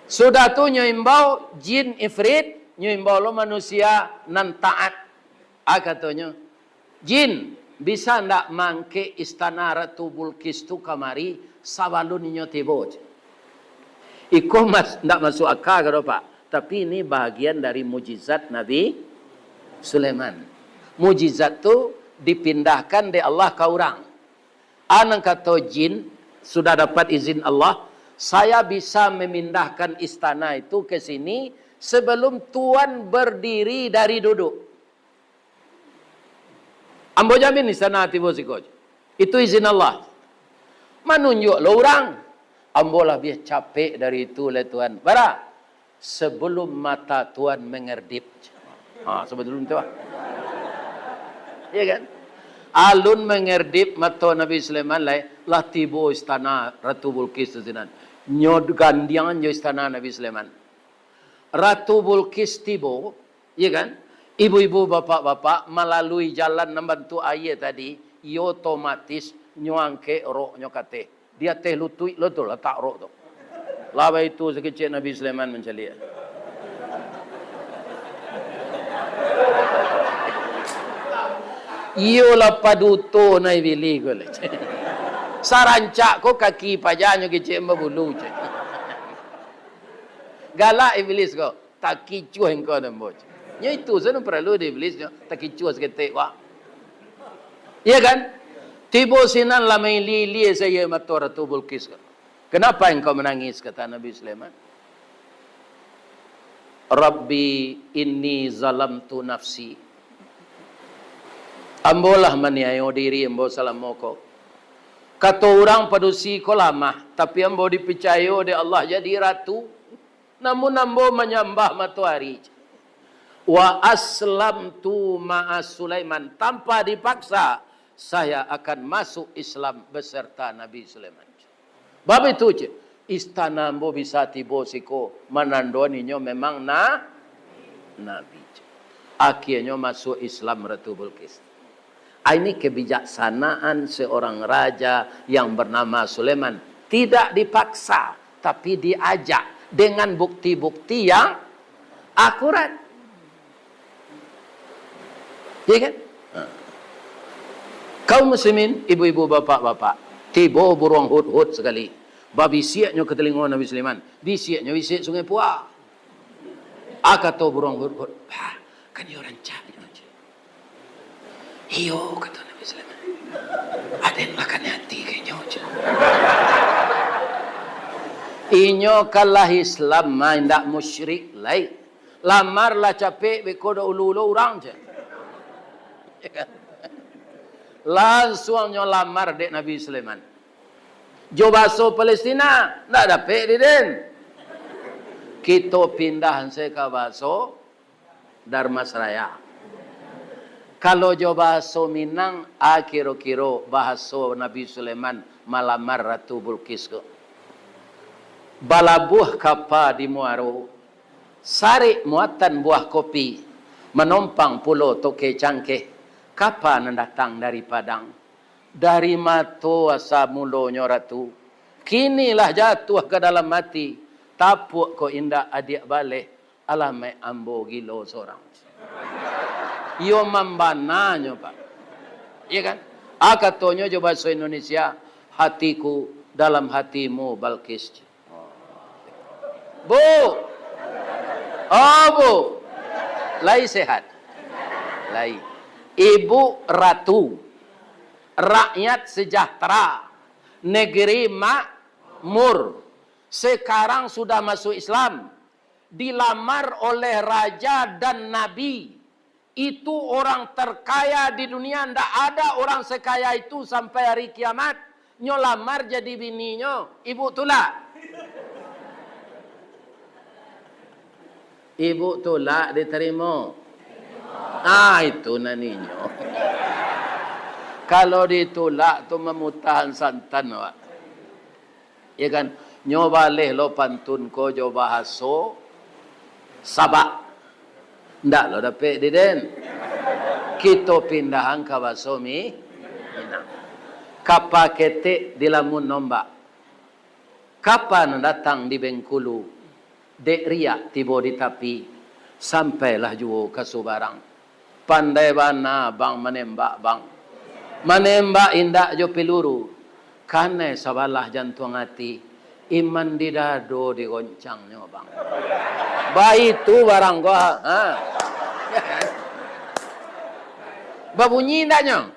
Sudah tu nyimbau jin ifrit, nyimbau lo manusia nan taat. Katanya, jin bisa ndak mangke istana Ratu Bilqis tu kamari sabalun nyo tibo. Iko ndak masuk akal kado pak. Tapi ini bahagian dari mujizat Nabi Sulaiman. Mujizat tu dipindahkan dari Allah ke orang. Anang kata jin sudah dapat izin Allah. Saya bisa memindahkan istana itu ke sini sebelum Tuan berdiri dari duduk. Ambo jamin istana tiba sikoj. Itu izin Allah. Menunjuk lo orang. Ambolah biar capek dari itu lah Tuhan. Bara, sebelum mata Tuhan mengerdip. Sebelum tu. Ya kan? Alun mengerdip mata Nabi Sulaiman lah tibo istana Ratu Bilqis tuzinan. Nyod gandian jo istana Nabi Sulaiman. Ratu Bilqis tibo, ya kan? Ibu-ibu, bapak-bapak melalui jalan membantu ayah tadi, ia otomatis nyuangke roh nyokate. Dia teh lutui lutul letak roh tu. Laba itu sekecil Nabi Sulaiman mencari. Iyo la paduto na ibili ko le. Sarancak ko kaki pajanyo kecil membulu je. Galak iblis ko, tak kicu engkau nemboj. Nya itu sana perlu di iblis nyo, tak kicu seketik wa. Iya kan? Tibo sinan la main li saya mata Ratu Bilqis. Kenapa engkau menangis kata Nabi Sulaiman? Rabbi inni zalamtu nafsi. Ambolah maniayo diri ambo salamoko. Kata orang padusi ko lama, tapi ambo dipercaya oleh Allah jadi ratu. Namun ambo menyembah matahari. Wa aslamtu ma'a Sulaiman, tanpa dipaksa saya akan masuk Islam beserta Nabi Sulaiman. Bab itu je. Istana ambo bisa tibo siko menandoninya memang nabi. Akhirnya masuk Islam Ratu Bilqis. Ini kebijaksanaan seorang raja yang bernama Sulaiman. Tidak dipaksa, tapi diajak dengan bukti-bukti yang akurat. Ya kan? Kaum muslimin, ibu-ibu, bapak-bapak, tiba burung hud-hud sekali. Babi siaknya ke telinga Nabi Sulaiman. Bisiaknya bisik sungai Puah. Kata burung hud-hud. Kan dia orang cakap. Iyo, kata Nabi Sulaiman. Aden makan hati kayaknya. Inyo kalah Islam main tak musyrik lain. Lamarlah capek bekoda ulu-ulu orang je. Langsung nyo lamar dek Nabi Sulaiman. Jo baso Palestina, tak dapat di den. Kita pindah saya ke baso Dharmasraya. Kalau jo baso Minang, kira-kira bahaso Nabi Sulaiman malamar Ratu Bilqis ko. Balabuh kapa di Muaro, sari muatan buah kopi, menompang pulau Toke Cangkeh. Kapan datang dari Padang? Dari mato asa mulonyo ratu. Kinilah jatuh ke dalam mati. Tapuk ko indah adik balik. Alamai ambo gilo seorang. Yo mambananyo pak. Iya kan? Akatonyo jo bahasa Indonesia. Hatiku dalam hatimu Bilqis. Bu. Oh bu. Lai sehat. Lai. Ibu ratu. Rakyat sejahtera. Negeri makmur. Sekarang sudah masuk Islam. Dilamar oleh raja dan nabi. Itu orang terkaya di dunia. Tidak ada orang sekaya itu sampai hari kiamat. Nyo lamar jadi bininya. Ibu tulak. Ibu tulak diterima. Itu naninyo. Kalau ditolak tu memutahan santan wak. Ya kan? Nyo baleh lo pantun ko jo bahaso Sabak. Ndak lo dapat di den. Kita pindahan ke bahaso Minang. Kapa ketik di lamun nombak. Kapan datang di Bengkulu. Dek riak tiba di tapi. Sampailah juo ke Subarang. Pandai bana bang menembak bang. Menembak indak jo peluru. Karena sabalah jantung hati. Iman di dado digoncangnya bang. Baik itu barang gua. Babunyi indaknya.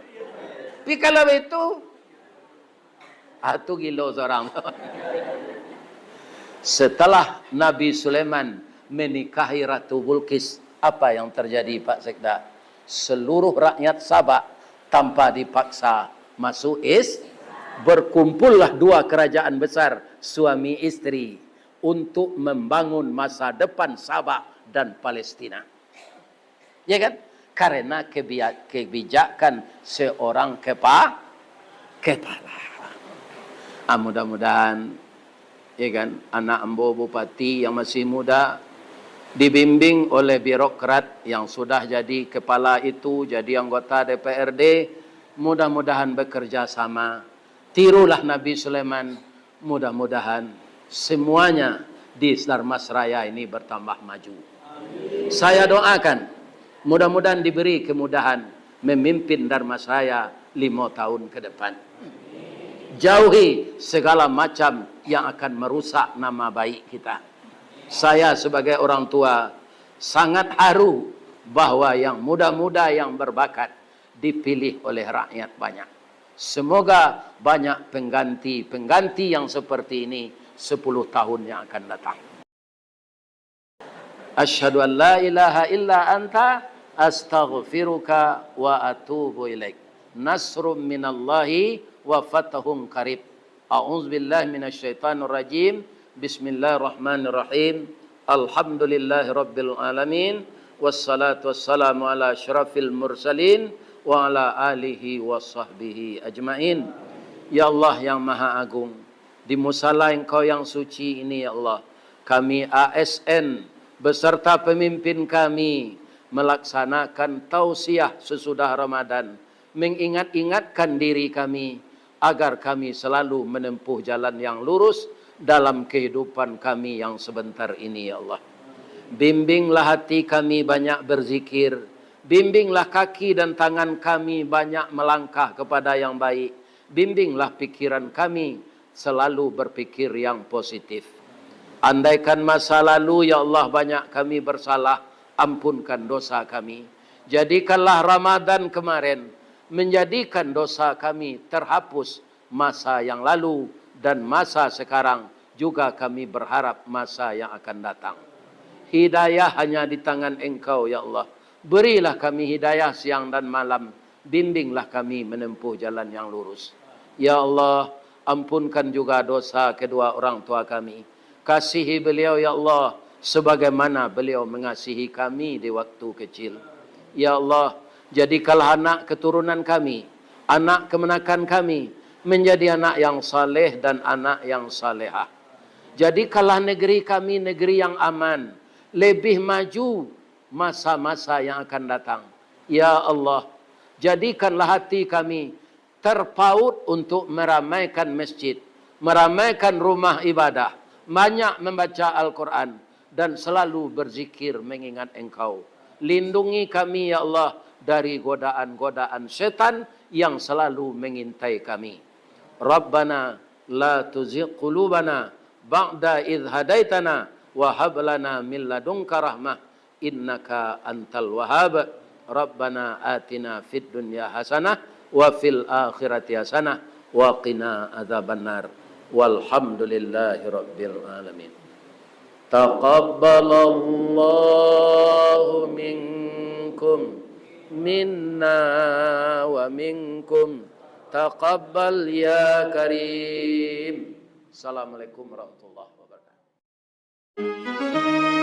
Tapi kalau itu. Itu gila seorang. Setelah Nabi Sulaiman menikahi Ratu Bilqis. Apa yang terjadi Pak Sekda? Seluruh rakyat Sabak tanpa dipaksa masuk Berkumpullah dua kerajaan besar, suami istri, untuk membangun masa depan Sabah dan Palestina. Ya kan? Karena kebijakan seorang kepala. Mudah-mudahan, ya kan, anak ambo bupati yang masih muda dibimbing oleh birokrat yang sudah jadi kepala itu, jadi anggota DPRD, mudah-mudahan bekerja sama. Tirulah Nabi Sulaiman, mudah-mudahan semuanya di Dharmasraya ini bertambah maju. Amin. Saya doakan, mudah-mudahan diberi kemudahan memimpin Dharmasraya 5 tahun ke depan. Jauhi segala macam yang akan merusak nama baik kita. Saya sebagai orang tua sangat haru bahwa yang muda-muda yang berbakat dipilih oleh rakyat banyak. Semoga banyak pengganti yang seperti ini 10 tahun yang akan datang. Asyhadu an la ilaha illa anta astaghfiruka wa atubu ilaik. Nasrum minallahi wa fatahun qarib. A'udzubillahi minasyaitonir rajim. Bismillahirrahmanirrahim. Alhamdulillahi rabbil alamin. Wassalatu wassalamu ala asyrafil mursalin wa ala alihi wa sahbihi ajmain. Ya Allah yang Maha Agung, di musala Engkau yang suci ini ya Allah, kami ASN beserta pemimpin kami melaksanakan tausiah sesudah Ramadan, mengingat-ingatkan diri kami agar kami selalu menempuh jalan yang lurus dalam kehidupan kami yang sebentar ini ya Allah. Bimbinglah hati kami banyak berzikir, bimbinglah kaki dan tangan kami banyak melangkah kepada yang baik, bimbinglah pikiran kami selalu berpikir yang positif. Andaikan masa lalu ya Allah banyak kami bersalah, ampunkan dosa kami. Jadikanlah Ramadan kemarin menjadikan dosa kami terhapus masa yang lalu dan masa sekarang, juga kami berharap masa yang akan datang. Hidayah hanya di tangan Engkau ya Allah. Berilah kami hidayah siang dan malam, bimbinglah kami menempuh jalan yang lurus. Ya Allah, ampunkan juga dosa kedua orang tua kami. Kasihi beliau ya Allah sebagaimana beliau mengasihi kami di waktu kecil. Ya Allah, jadikanlah anak keturunan kami, anak kemenakan kami menjadi anak yang saleh dan anak yang salehah. Jadikanlah negeri kami negeri yang aman, lebih maju masa-masa yang akan datang. Ya Allah, jadikanlah hati kami terpaut untuk meramaikan masjid, meramaikan rumah ibadah, banyak membaca Al-Quran dan selalu berzikir mengingat Engkau. Lindungi kami ya Allah dari godaan-godaan setan yang selalu mengintai kami. Rabbana la tuzigh qulubana ba'da idh hadaitana wa hab lana min ladunka rahmah innaka antal wahhab. Rabbana atina fid dunya hasanah wa fil akhirati hasanah wa qina adzabannar. Walhamdulillahi rabbil alamin. Taqabbalallahu minkum minna wa minkum taqabbal ya karim. Assalamualaikum warahmatullahi wabarakatuh.